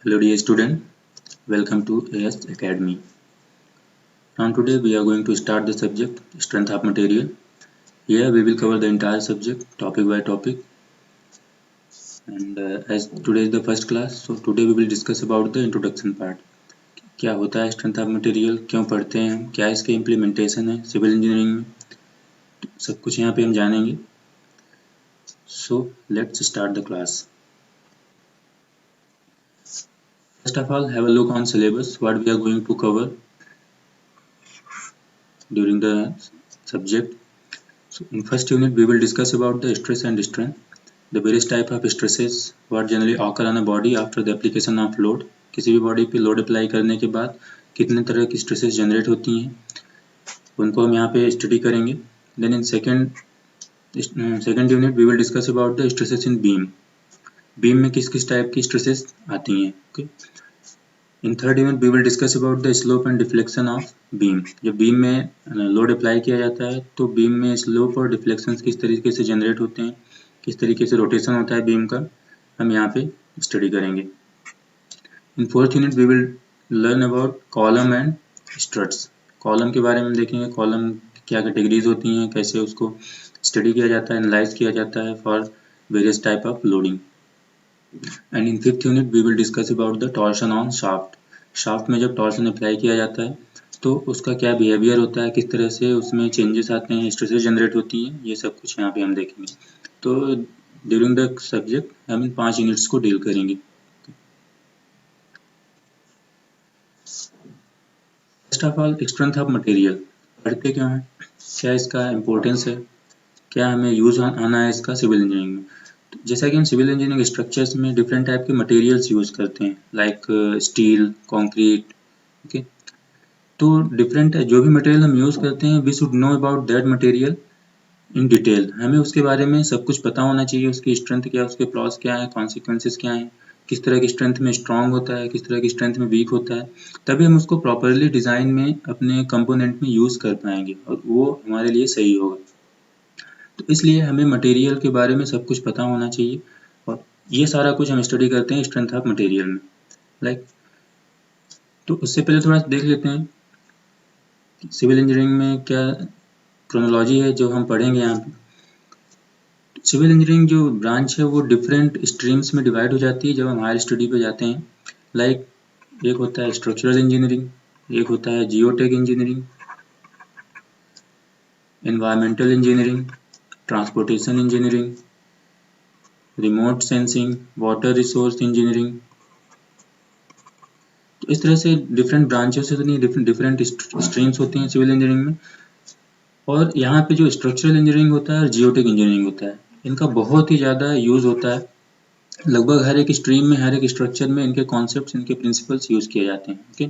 Hello dear student, welcome to AS Academy. Now today we are going to start the subject strength of material. Here we will cover the entire subject topic by topic, and as today is the first class, so today we will discuss about the introduction part. क्या होता है strength of material, क्यों पढ़ते हैं हम, क्या इसके implementation है सिविल इंजीनियरिंग में, सब कुछ यहाँ पे हम जानेंगे. So let's start the class. First of all, have a look on syllabus, what we are going to cover during the subject. So in first unit we will discuss about the stress and strain, the various type of stresses what generally occur on a body after the application of load. किसी भी body पे load apply करने के बाद कितने तरह की stresses generate होती हैं उनको हम यहाँ पे स्टडी करेंगे. Then in second unit we will discuss about the stresses in beam. Beam में किस किस टाइप की स्ट्रेसेस आती हैं. Okay. In third unit we will discuss about the slope and deflection of beam. जब बीम में load apply किया जाता है तो बीम में स्लोप और डिफ्लेक्शन किस तरीके से जनरेट होते हैं, किस तरीके से रोटेशन होता है बीम का, हम यहाँ पे स्टडी करेंगे. In fourth unit we will learn about column and struts. Column के बारे में देखेंगे, कॉलम क्या कैटेगरीज होती हैं, कैसे उसको स्टडी किया जाता है, एनालाइज किया जाता है for various type of loading. And in fifth unit we will discuss about the torsion on shaft. Shaft में जब टॉर्शन अप्लाई किया जाता है तो उसका क्या बिहेवियर होता है, किस तरह से उसमें चेंजेस आते हैं, स्ट्रेसेस जनरेट होती हैं, ये सब कुछ यहाँ पे हम देखेंगे. तो ड्यूरिंग द सब्जेक्ट हम इन 5 यूनिट्स को डील करेंगे. First of all strength of material पढ़ते क्यों हैं, क्या इसका इम्पोर्टेंस है, क्या हमें यूज आना है इसका सिविल इंजीनियरिंग में. जैसा कि हम सिविल इंजीनियरिंग स्ट्रक्चर्स में डिफरेंट टाइप के मटेरियल्स यूज करते हैं लाइक स्टील, कंक्रीट. ओके. तो डिफरेंट जो भी मटेरियल हम यूज करते हैं we should know about that material in detail. हमें उसके बारे में सब कुछ पता होना चाहिए, उसकी स्ट्रेंथ क्या है, उसके फ्लॉज क्या है, कॉन्सिक्वेंसेस क्या है, किस तरह की स्ट्रेंथ में स्ट्रांग होता है, किस तरह की स्ट्रेंथ में वीक होता है. तभी हम उसको प्रॉपरली डिज़ाइन में अपने कंपोनेंट में यूज़ कर पाएंगे और वो हमारे लिए सही होगा. तो इसलिए हमें मटेरियल के बारे में सब कुछ पता होना चाहिए और ये सारा कुछ हम स्टडी करते हैं स्ट्रेंथ ऑफ मटेरियल में. लाइक तो उससे पहले थोड़ा देख लेते हैं सिविल इंजीनियरिंग में क्या क्रोनोलॉजी है जो हम पढ़ेंगे यहाँ पे. सिविल इंजीनियरिंग जो ब्रांच है वो डिफरेंट स्ट्रीम्स में डिवाइड हो जाती है जब हम हायर स्टडी पे जाते हैं. लाइक एक होता है स्ट्रक्चरल इंजीनियरिंग, एक होता है geotech engineering, environmental engineering, transportation engineering, remote sensing, water resource engineering. तो इस तरह से डिफरेंट ब्रांचेस होती हैं, डिफरेंट स्ट्रीम्स होती हैं सिविल इंजीनियरिंग में. और यहाँ पे जो स्ट्रक्चरल इंजीनियरिंग होता है और जियोटेक इंजीनियरिंग होता है इनका बहुत ही ज़्यादा यूज़ होता है. लगभग हर एक स्ट्रीम में, हर एक स्ट्रक्चर में इनके कॉन्सेप्ट्स, इनके प्रिंसिपल्स यूज़ किए जाते हैं. ओके.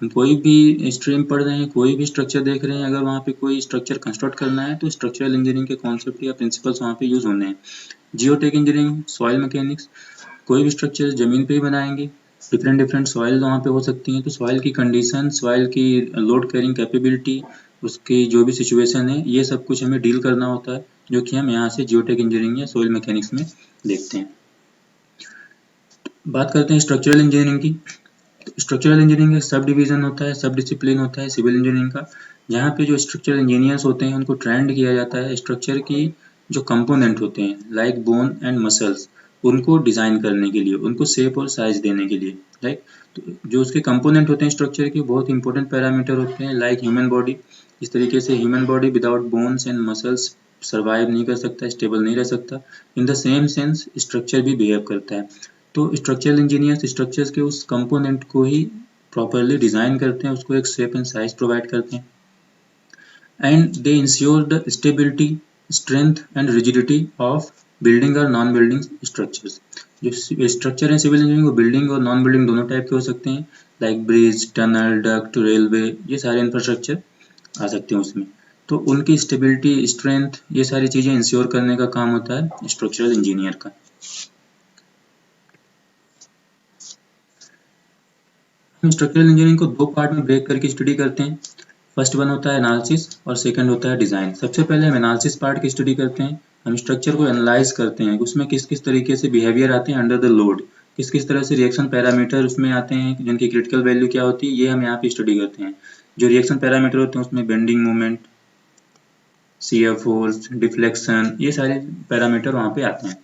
हम कोई भी स्ट्रीम पढ़ रहे हैं, कोई भी स्ट्रक्चर देख रहे हैं, अगर वहाँ पे कोई स्ट्रक्चर कंस्ट्रक्ट करना है तो स्ट्रक्चरल इंजीनियरिंग के कॉन्सेप्ट या प्रिंसिपल्स वहाँ पे यूज़ होने हैं. जियोटेक इंजीनियरिंग, सॉइल मैकेनिक्स, कोई भी स्ट्रक्चर ज़मीन पे ही बनाएंगे, डिफरेंट सॉइल वहाँ पे हो सकती हैं. तो सॉइल की कंडीशन, सॉइल की लोड कैरिंग कैपेबिलिटी, उसकी जो भी सिचुएशन है, ये सब कुछ हमें डील करना होता है जो कि हम यहाँ से जियोटेक इंजीनियरिंग या सॉइल मैकेनिक्स में देखते हैं. बात करते हैं स्ट्रक्चरल इंजीनियरिंग की. तो स्ट्रक्चरल इंजीनियरिंग का सब डिवीजन होता है, सब डिसिप्लिन होता है सिविल इंजीनियरिंग का, जहाँ पे जो स्ट्रक्चरल इंजीनियर्स होते हैं उनको ट्रेंड किया जाता है स्ट्रक्चर की जो कंपोनेंट होते हैं लाइक बोन एंड मसल्स, उनको डिज़ाइन करने के लिए, उनको शेप और साइज देने के लिए. राइट. तो जो उसके कंपोनेंट होते हैं स्ट्रक्चर के बहुत इंपॉर्टेंट पैरामीटर होते हैं लाइक ह्यूमन बॉडी. इस तरीके से human body without bones and muscles survive नहीं कर सकता, स्टेबल नहीं रह सकता. In the same sense structure भी बिहेव करता है. तो स्ट्रक्चरल इंजीनियर्स स्ट्रक्चर्स के उस कंपोनेंट को ही प्रॉपरली डिज़ाइन करते हैं, उसको एक शेप एंड साइज प्रोवाइड करते हैं. And they ensure the stability, strength and rigidity of building और नॉन बिल्डिंग स्ट्रक्चर्स. जो स्ट्रक्चर है सिविल इंजीनियरिंग वो बिल्डिंग और नॉन बिल्डिंग दोनों टाइप के हो सकते हैं like bridge, tunnel, duct, railway, ये सारे इंफ्रास्ट्रक्चर आ सकते हैं उसमें. तो उनकी स्टेबिलिटी, स्ट्रेंथ, ये सारी चीज़ें इंश्योर करने का काम होता है स्ट्रक्चरल इंजीनियर का. हम स्ट्रक्चरल इंजीनियरिंग को दो पार्ट में ब्रेक करके स्टडी करते हैं. फर्स्ट वन होता है एनालिसिस और सेकंड होता है डिज़ाइन. सबसे पहले हम एनालिसिस पार्ट की स्टडी करते हैं. हम स्ट्रक्चर को एनालाइज करते हैं, उसमें किस किस तरीके से बिहेवियर आते हैं अंडर द लोड, किस किस तरह से रिएक्शन पैरामीटर उसमें आते हैं, जिनकी क्रिटिकल वैल्यू क्या होती है, ये हम यहाँ पे स्टडी करते हैं। जो रिएक्शन पैरामीटर होते हैं उसमें bending moment, shear force, deflection, ये सारे पैरामीटर वहाँ पे आते हैं।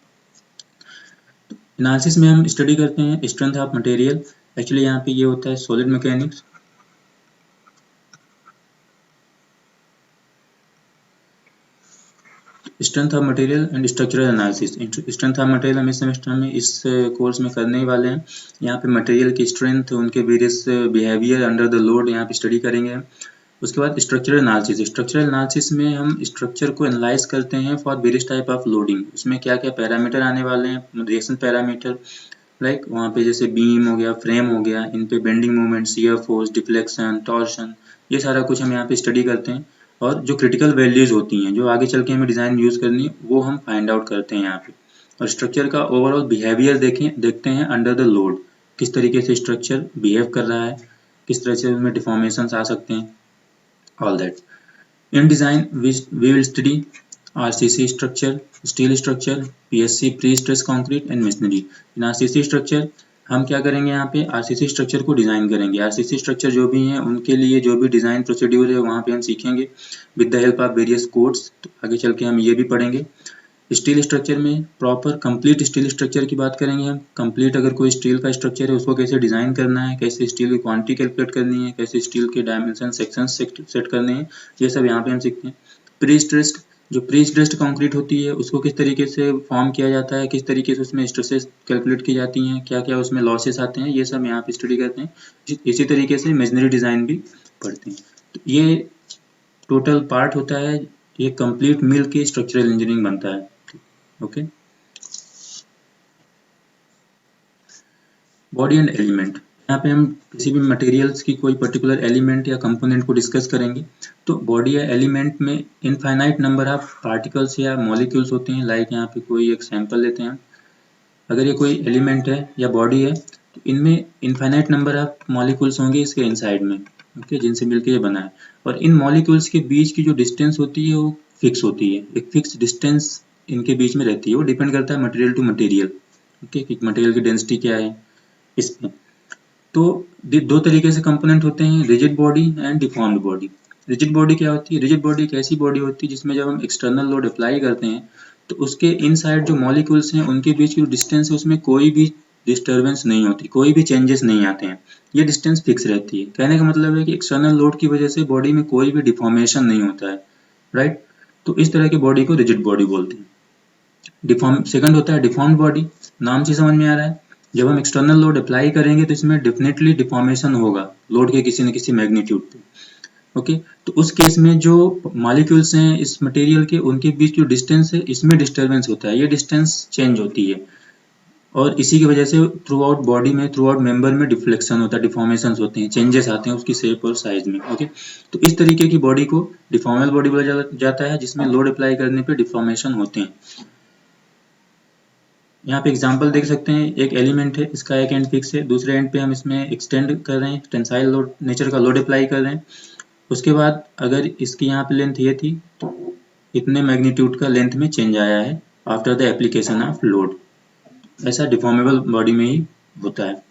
एनालिसिस में हम स्टडी करते हैं स्ट्रेंथ ऑफ मटेरियल। एक्चुअली यहाँ पे ये होता है solid mechanics, strength of material and structural analysis. Strength of material हम इस सेमेस्टर में इस कोर्स में करने ही वाले हैं। यहाँ पे मटेरियल की स्ट्रेंथ, उनके various behaviour under the load यहाँ पे स्टडी करेंगे। उसके बाद स्ट्रक्चरल एनालिसिस। स्ट्रक्चरल एनालिसिस में हम स्ट्रक्चर को एनालाइज करते हैं for various type of loading. उसमें क्या क्या पैरामीटर आने वाले हैं, रिएक्शन पैरामीटर, लाइक वहाँ पे जैसे बीम हो गया, फ्रेम हो गया, इन पे bending moment, shear force, deflection, torsion, ये सारा कुछ हम यहाँ पे स्टडी करते हैं। और जो क्रिटिकल वैल्यूज होती हैं जो आगे चल के हमें डिज़ाइन यूज़ करनी है, वो हम फाइंड आउट करते हैं यहाँ पे। और स्ट्रक्चर का ओवरऑल बिहेवियर देखते हैं अंडर द लोड, किस तरीके से स्ट्रक्चर बिहेव कर रहा है, किस तरह से उसमें डिफॉर्मेशंस आ सकते हैं, all that. In design, we will study RCC structure, steel structure, PSC pre-stress concrete and masonry. In RCC structure हम क्या करेंगे, यहाँ पे RCC स्ट्रक्चर को डिज़ाइन करेंगे। RCC स्ट्रक्चर जो भी हैं उनके लिए जो भी डिज़ाइन प्रोसीड्यूर है वहाँ पे हम सीखेंगे with the help of various codes. तो आगे चल के हम ये भी पढ़ेंगे। स्टील स्ट्रक्चर में प्रॉपर कंप्लीट स्टील स्ट्रक्चर की बात करेंगे हम। कंप्लीट अगर कोई स्टील का स्ट्रक्चर है उसको कैसे डिज़ाइन करना है, कैसे स्टील की क्वांटिटी कैलकुलेट करनी है, कैसे स्टील के डायमेंशन सेक्शन सेट करने हैं, ये सब यहाँ पे हम सीखते हैं। प्री स्ट्रेस्ड, जो प्री स्ट्रेस्ड कंक्रीट होती है उसको किस तरीके से फॉर्म किया जाता है, किस तरीके से उसमें स्ट्रेसेस कैलकुलेट की जाती हैं, क्या क्या उसमें लॉसेस आते हैं, ये सब यहाँ पे स्टडी करते हैं। इसी तरीके से मेसनरी डिज़ाइन भी पढ़ते हैं। तो ये टोटल पार्ट होता है, ये कंप्लीट मिल के स्ट्रक्चरल इंजीनियरिंग बनता है। Okay, body and element. यहाँ पे हम किसी भी मटेरियल्स की कोई पर्टिकुलर एलिमेंट या कंपोनेंट को डिस्कस करेंगे। तो बॉडी या एलिमेंट में इनफाइनाइट नंबर ऑफ पार्टिकल्स या मॉलिक्यूल्स होते हैं। लाइक यहाँ पे कोई एक सैंपल लेते हैं, अगर ये कोई एलिमेंट है या बॉडी है तो इनमें इनफाइनाइट नंबर ऑफ मॉलिक्यूल्स होंगे इसके इनसाइड में, ओके, जिनसे मिलकर ये बना है। और इन मॉलिक्यूल्स के बीच की जो डिस्टेंस होती है वो फिक्स होती है, एक फिक्स डिस्टेंस इनके बीच में रहती है। वो डिपेंड करता है मटेरियल टू मटेरियल, ओके, कि मटेरियल की डेंसिटी क्या है इस पे। तो दो तरीके से कंपोनेंट होते हैं, rigid body and deformed body. Rigid body क्या होती है? रिजिड बॉडी एक ऐसी बॉडी होती है जिसमें जब हम एक्सटर्नल लोड अप्लाई करते हैं तो उसके इनसाइड जो मॉलिक्यूल्स हैं उनके बीच की जो डिस्टेंस है उसमें कोई भी डिस्टर्बेंस नहीं होती, कोई भी चेंजेस नहीं आते हैं, ये डिस्टेंस फिक्स रहती है। कहने का मतलब है कि एक्सटर्नल लोड की वजह से बॉडी में कोई भी डिफॉर्मेशन नहीं होता है, राइट। तो इस तरह की बॉडी को रिजिड बॉडी बोलते हैं। सेकंड होता है डिफॉर्म्ड बॉडी। नाम से समझ में आ रहा है, जब हम एक्सटर्नल लोड अप्लाई करेंगे तो इसमें डेफिनेटली डिफॉर्मेशन होगा लोड के किसी न किसी मैग्नीट्यूड पे, ओके। तो उस केस में जो मॉलिक्यूल्स हैं इस मटेरियल के, उनके बीच जो डिस्टेंस है इसमें डिस्टर्बेंस होता है, ये डिस्टेंस चेंज होती है और इसी की वजह से थ्रू आउट बॉडी में, थ्रू आउट मेंबर में डिफ्लेक्शन होता है, डिफॉर्मेशन होते हैं, चेंजेस आते हैं उसकी शेप और साइज में, ओके। तो इस तरीके की बॉडी को डिफॉर्मेबल बॉडी बोला जाता है जिसमें लोड अप्लाई करने पे डिफॉर्मेशन होते हैं। यहाँ पे एग्जांपल देख सकते हैं, एक एलिमेंट है, इसका एक एंड फिक्स है, दूसरे एंड पे हम इसमें एक्सटेंड कर रहे हैं, टेंसाइल लोड नेचर का लोड अप्लाई कर रहे हैं। उसके बाद अगर इसकी यहाँ पे लेंथ ये थी तो इतने मैग्नीट्यूड का लेंथ में चेंज आया है after the application of load. ऐसा डिफॉर्मेबल बॉडी में ही होता है।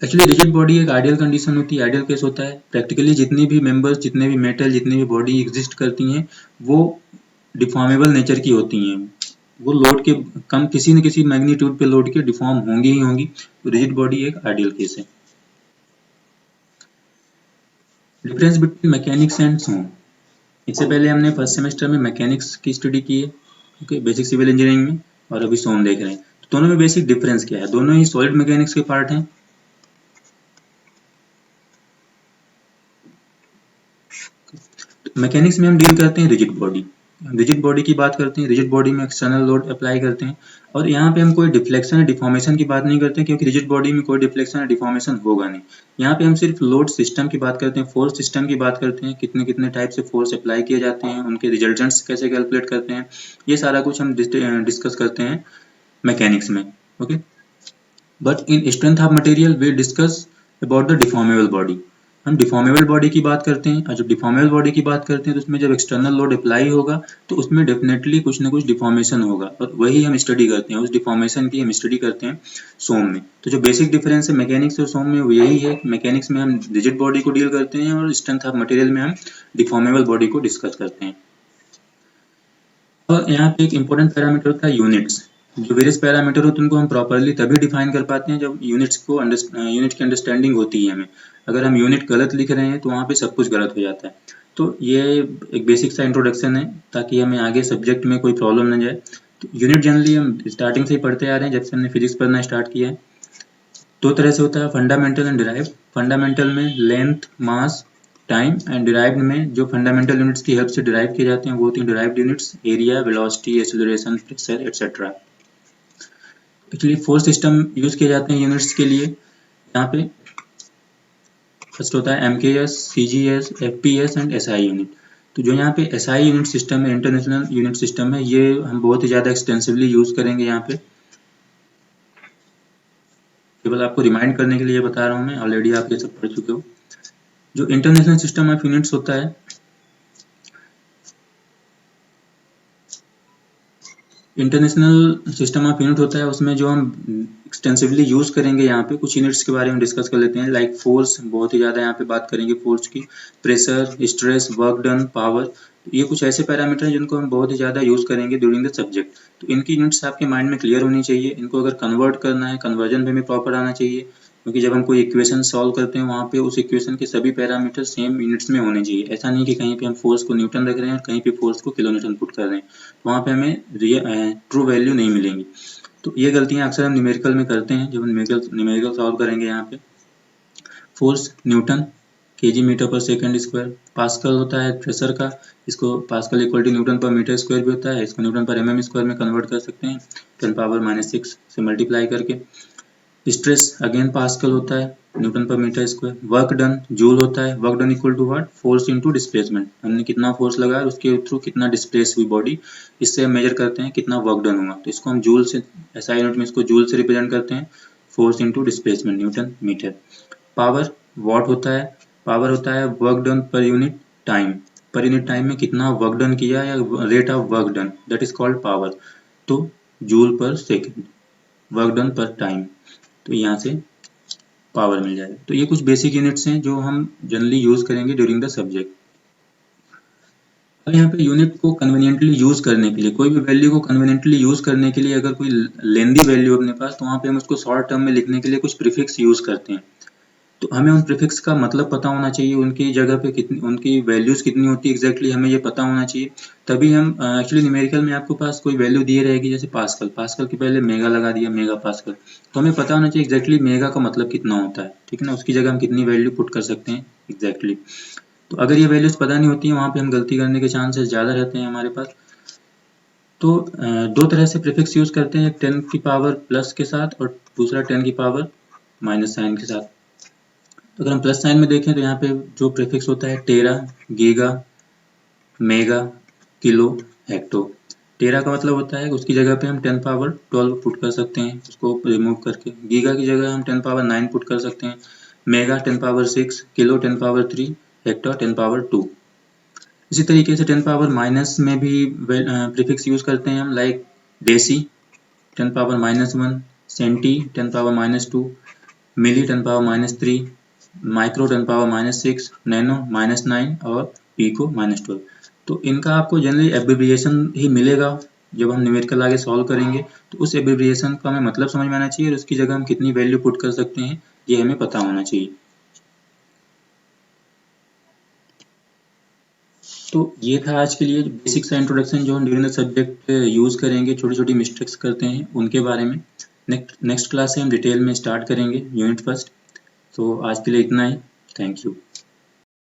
एक्चुअली रिजिड बॉडी एक आइडियल कंडीशन होती है, आइडियल केस होता है। प्रैक्टिकली जितनी भी मेंबर्स, जितने भी मेटल, जितनी भी बॉडी एग्जिस्ट करती हैं वो डिफॉर्मेबल नेचर की होती हैं, वो लोड के कम, किसी न किसी मैग्नीट्यूड पे लोड के डिफॉर्म होंगी ही होंगी। तो रिजिड बॉडी एक आइडियल केस है। डिफरेंस बिटवीन मैकेनिक्स एंड सोम। इससे पहले हमने फर्स्ट सेमेस्टर में मैकेनिक्स की स्टडी की है, ओके, बेसिक सिविल इंजीनियरिंग में, और अभी सोम देख रहे हैं। तो दोनों में बेसिक डिफरेंस क्या है? दोनों ही सॉलिड मैकेनिक्स के पार्ट हैं। मैकेनिक्स में हम डील करते हैं रिजिड बॉडी, रिजिड बॉडी की बात करते हैं। रिजिड बॉडी में एक्सटर्नल लोड अप्लाई करते हैं और यहाँ पे हम कोई डिफ्लेक्शन या डिफॉर्मेशन की बात नहीं करते क्योंकि रिजिड बॉडी में कोई डिफ्लेक्शन या डिफॉर्मेशन होगा नहीं। यहाँ पे हम सिर्फ लोड सिस्टम की बात करते हैं, फोर्स सिस्टम की बात करते हैं, कितने कितने टाइप से फोर्स अप्लाई किए जाते हैं, उनके रिजल्टेंट्स कैसे कैलकुलेट करते हैं, ये सारा कुछ हम डिस्कस करते हैं मैकेनिक्स में, okay. But in strength of material we discuss about the deformable body. हम डिफॉर्मेबल बॉडी की बात करते हैं, और जब डिफॉर्मेबल बॉडी की बात करते हैं तो उसमें जब एक्सटर्नल लोड अप्लाई होगा तो उसमें डेफिनेटली कुछ ना कुछ डिफॉर्मेशन होगा, और वही हम स्टडी करते हैं, उस डिफॉर्मेशन की हम स्टडी करते हैं सोम में। तो जो बेसिक डिफरेंस है मैकेनिक्स और सोम में वो यही है, मैकेनिक्स में हम रिजिड बॉडी को डील करते हैं और स्ट्रेंथ ऑफ मटेरियल में हम डिफॉर्मेबल बॉडी को डिस्कस करते हैं। और यहाँ पे एक इम्पोर्टेंट पैरामीटर होता है यूनिट्स। जो वेरियस पैरामीटर होते हैं उनको हम प्रॉपरली तभी डिफाइन कर पाते हैं जब यूनिट की अंडरस्टैंडिंग होती है हमें। अगर हम यूनिट गलत लिख रहे हैं तो वहाँ पे सब कुछ गलत हो जाता है। तो ये एक बेसिक सा इंट्रोडक्शन है ताकि हमें आगे सब्जेक्ट में कोई प्रॉब्लम न जाए। तो यूनिट जनरली हम स्टार्टिंग से ही पढ़ते आ रहे हैं, जब से हमने फिजिक्स पढ़ना स्टार्ट किया है। दो तरह से होता है, फंडामेंटल एंड डिराइव्ड। फंडामेंटल में length, mass, time, and derived में जो फंडामेंटल यूनिट्स की हेल्प से डिराइव किए जाते हैं वो होती हैं derived units, area, velocity, acceleration, pressure, etcetera. Actually 4 system use किए जाते हैं यूनिट्स के लिए। यहाँ पे फर्स्ट होता है MKS, CGS, FPS and SI unit. तो जो यहाँ पे SI यूनिट सिस्टम है, इंटरनेशनल यूनिट सिस्टम है, ये हम बहुत ही ज़्यादा एक्सटेंसिवली यूज करेंगे यहाँ पे। केवल आपको रिमाइंड करने के लिए बता रहा हूँ मैं, ऑलरेडी आप ये सब पढ़ चुके हो। जो इंटरनेशनल सिस्टम ऑफ यूनिट्स होता है, इंटरनेशनल सिस्टम ऑफ यूनिट होता है, उसमें जो हम एक्सटेंसिवली यूज करेंगे यहाँ पे कुछ यूनिट्स के बारे में डिस्कस कर लेते हैं। लाइक फोर्स, बहुत ही ज़्यादा यहाँ पे बात करेंगे फोर्स की, pressure, stress, work done, power. ये कुछ ऐसे पैरामीटर हैं जिनको हम बहुत ही ज़्यादा यूज करेंगे ड्यूरिंग द सब्जेक्ट। तो इनकी यूनिट्स आपके माइंड में क्लियर होनी चाहिए। इनको अगर कन्वर्ट करना है, कन्वर्जन में भी प्रॉपर आना चाहिए, क्योंकि जब हम कोई इक्वेशन सॉल्व करते हैं वहाँ पे उस इक्वेशन के सभी पैरामीटर सेम यूनिट्स में होने चाहिए। ऐसा नहीं कि कहीं पे हम फोर्स को न्यूटन रख रहे हैं और कहीं पे फोर्स को किलो न्यूटन पुट कर रहे हैं, तो वहाँ पे हमें ट्रू वैल्यू नहीं मिलेंगी। तो ये गलतियाँ अक्सर हम न्यूमेरिकल में करते हैं। जब हम न्यूमेरिकल सॉल्व करेंगे यहाँ पे, फोर्स न्यूटन, kg मीटर पर सेकंड स्क्वायर, पास्कल होता है प्रेशर का, इसको पास्कल इक्वल टू न्यूटन पर मीटर स्क्वायर भी होता है, इसको न्यूटन पर mm स्क्वायर में कन्वर्ट कर सकते हैं 10⁻⁻6 से मल्टीप्लाई करके। स्ट्रेस अगेन पास्कल होता है, न्यूटन पर metre square. Work done joule होता है, work done equal to what, force into displacement. हमने कितना फोर्स लगाया उसके थ्रू कितना डिस्प्लेस हुई बॉडी, इससे हम मेजर करते हैं कितना वर्क डन हुआ। तो इसको हम जूल से, SI यूनिट में इसको जूल से रिप्रेजेंट करते हैं, force into displacement, newton metre. Power watt होता है, पावर होता है work done per unit time, per unit time में कितना वर्क डन किया या rate of work done, that is called power. तो joule per second, work done per time, तो यहाँ से पावर मिल जाएगा। तो ये कुछ बेसिक यूनिट्स हैं जो हम जनरली यूज करेंगे ड्यूरिंग द सब्जेक्ट। अब यहाँ पे यूनिट को कन्वीनियंटली यूज करने के लिए, कोई भी वैल्यू को कन्वीनियंटली यूज करने के लिए अगर कोई लेंदी वैल्यू अपने पास, तो वहाँ पे हम उसको शॉर्ट टर्म में लिखने के लिए कुछ प्रीफिक्स यूज करते हैं। तो हमें उन प्रीफिक्स का मतलब पता होना चाहिए, उनकी जगह पे कितनी, उनकी वैल्यूज कितनी होती है एग्जैक्टली हमें ये पता होना चाहिए। तभी हम एक्चुअली न्यूमेरिकल में आपको पास कोई वैल्यू दी रहेगी, जैसे पास्कल, पास्कल के पहले मेगा लगा दिया, मेगा पास्कल, तो हमें पता होना चाहिए एग्जैक्टली मेगा का मतलब कितना होता है, ठीक है ना, उसकी जगह हम कितनी वैल्यू पुट कर सकते हैं एग्जैक्टली। तो अगर ये वैल्यूज पता नहीं होती है वहाँ पे हम गलती करने के चांसेस ज़्यादा रहते हैं हमारे पास। तो दो तरह से प्रीफिक्स यूज करते हैं, एक 10 की पावर प्लस के साथ और दूसरा 10 की पावर माइनस साइन के साथ। तो अगर हम प्लस साइन में देखें तो यहाँ पे जो प्रीफिक्स होता है टेरा, गीगा, मेगा, किलो, हेक्टो। टेरा का मतलब होता है उसकी जगह पे हम 10 पावर 12 पुट कर सकते हैं, उसको रिमूव करके। गीगा की जगह हम 10 पावर 9 पुट कर सकते हैं, mega 10 power 6, kilo 10 power 3, hecto 10 power 2। इसी तरीके से 10 पावर माइनस में भी प्रीफिक्स यूज करते हैं हम, like deci 10 power -1, centi 10 power -2, milli 10 power -3, micro 10 power -6, nano -9 और पीको -12। तो इनका आपको जनरली एब्रिविएशन ही मिलेगा जब हम न्यूमेरिकल आगे सॉल्व करेंगे, तो उस एब्रिविएशन का हमें मतलब समझ में आना चाहिए और उसकी जगह हम कितनी वैल्यू पुट कर सकते हैं ये हमें पता होना चाहिए। तो ये था आज के लिए बेसिक सा इंट्रोडक्शन जो हम ड्यूरिंग द सब्जेक्ट यूज करेंगे, छोटी छोटी मिस्टेक्स करते हैं उनके बारे में। नेक्स्ट क्लास से हम डिटेल में स्टार्ट करेंगे यूनिट फर्स्ट। तो आज के लिए इतना ही, थैंक यू।